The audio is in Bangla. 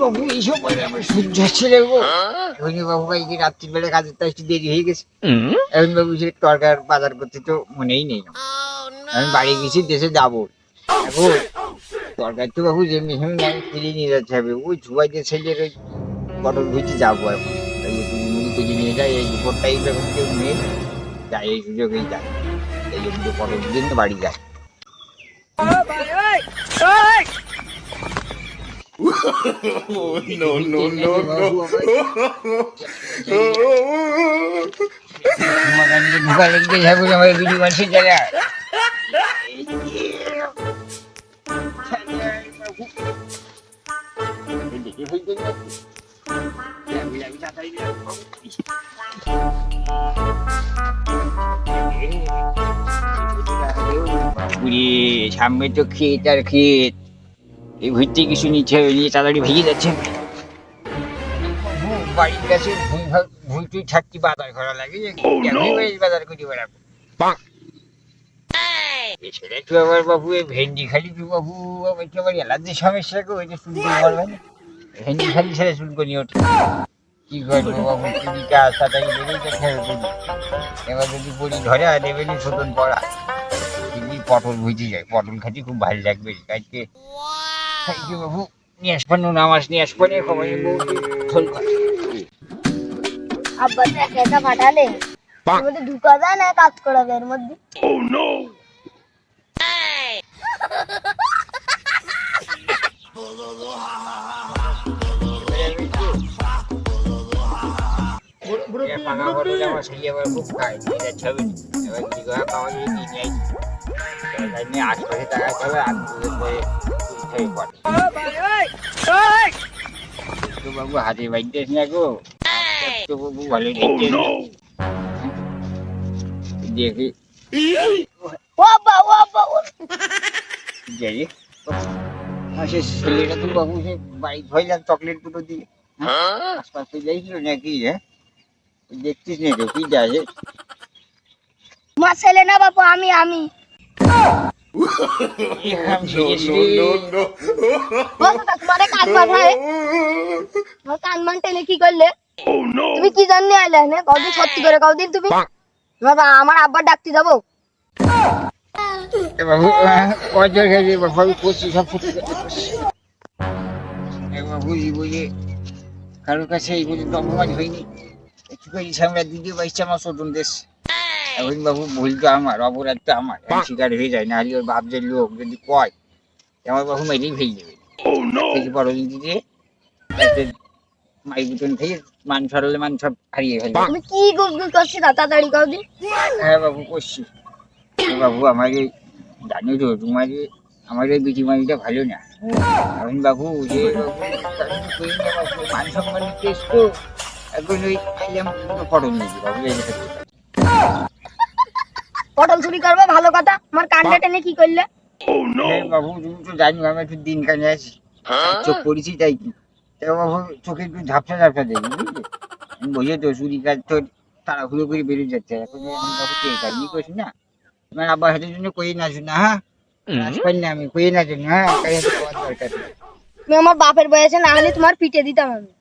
বাবু এইসব বলে আমার সহ্য হচ্ছে রে গো। এখন বাবু ভাই কি রাত্রির বেলা কাজের তো একটু দেরি হয়ে গেছে। এখন বাবু সে তরকার বাজার করতে তো মনেই নেই। আমি বাড়ি গেছি দেশে যাবো এখন। তরকার তো বাবু যেমনি সেমনি আমি কিনে নিয়ে যাচ্ছে হবে ওই ঝুয়াই যে ছেলের ওই পটল ভুজি যাবো এখন। তাই একটু মুড়ি খুঁজে নিয়ে যাই এই উপরটাই যখন কেউ নেই যাই এই সুযোগেই যায়। এই জন্য পটল ভুজি নিয়ে বাড়ি যায়। No, no, no, no. ঢুকা লেগে যাবো আমার বিড়ি মানুষের জায়গা। সামনে তো ক্ষেত আর ক্ষেত, এই ভুঁইতে কিছু নিচে নিয়ে তাড়াতাড়ি ভেঙে যাচ্ছে। বাড়ির কাছে ভুঁই টুই থাকতে বাজার করা লাগে, বাজার করে বেড়াবো। এছাড়া একটু আবার বাবু এই ভেন্ডি খালি তো বাবু আমার একটু আবার অ্যালার্জির সমস্যা গো, ওই যে চুলকো পারবে না, ভেন্ডি খালি ছেড়ে চুলকনি ওঠে। কি করবো বাবু, তুমি কাজ তাড়াতাড়ি বেরিয়ে যেতে হবে পড়ি। এবার যদি পড়ি ধরে দেবেনি শোধন পড়া যদি পটল ভুজে যায়, পটল খাতে খুব ভালো লাগবে আজকে। বাবু নিয়ে আসবানো না মাছ নিয়ে আসবানি খবর ঝোল করে। আব্বা তো একা একা পাঠালে এর মধ্যে ঢুকা যায় না, কাজ করা যায় এর মধ্যে। খুব খাই ছবি এবার কি করে খাওয়া যায় নিয়ে আশপাশে টাকা খাবে আর বাবু হাতে বাইতে না গো, তো বাবু ভালো দেখতে দেখি ও আব্বা ও আব্বা যাই সে ছেলেটা তো বাবু সে বাইক হইলাম চকলেট দুটো দিয়ে আশপাশে যাইছিল নাকি। হ্যাঁ দেখছিস না তো কি যায় তোমার ছেলে না বাপু, আমি আমি তোমার কান বাঁধায় তোমার কান মান টেনে কি করলে? তুমি কি জানলে আইলে না কদিন সত্যি করে কদিন তুমি আমার আব্বার ডাকতে যাবো? বাবু কয়জন খেয়েছে বাবু করছি সব ফুটে বাবু এই বলে কারোর কাছে এই পর্যন্ত অপমান হয়নি। একটু করে আমরা দ্বিতীয় বাইশটা আমার শোধন দেশ। এখন বাবু ভুল তো আমার, অপরাধ তো আমার, শিকার হয়ে যায় না হলে ওর বাপদের লোক যদি কয় আমার বাবু মেরেই ফেলে দেবে। বড় দিদি মাই বুটন থেকে মান সরলে মান সব হারিয়ে ফেলবে। তুমি কি গুগল করছি তাড়াতাড়ি কদিন? হ্যাঁ বাবু করছি বাবু। আমার এই জানি তো তোমার আমার এই বিটিমারিটা ভালো না। এখন বাবু যে মান সম্মানের কেস তো এখন ওই খাইলাম পটল নিয়েছি বাবু। পটল চুরি করবো ভালো কথা, আমার কানটা টেনে কি করলে? বাবু তুমি তো জানি আমি একটু দিন কানে আছি, চোখ পড়েছি তাই কি বাবু চোখে একটু ঝাপসা ঝাপসা দেখি বুঝলি। আমি বোঝে তো চুরি কাজ তো তাড়াহুড়ো করে বেরিয়ে যাচ্ছে এখন বাবু কে কাজই করছি না। আমার আব্বার হাতের জন্য কই না শুনে হ্যাঁ আসবেন না আমি কই না জন্য হ্যাঁ কাজ দরকার। তুমি আমার বাপের বয়সে না হলে তোমার পিঠে দিতাম আমি।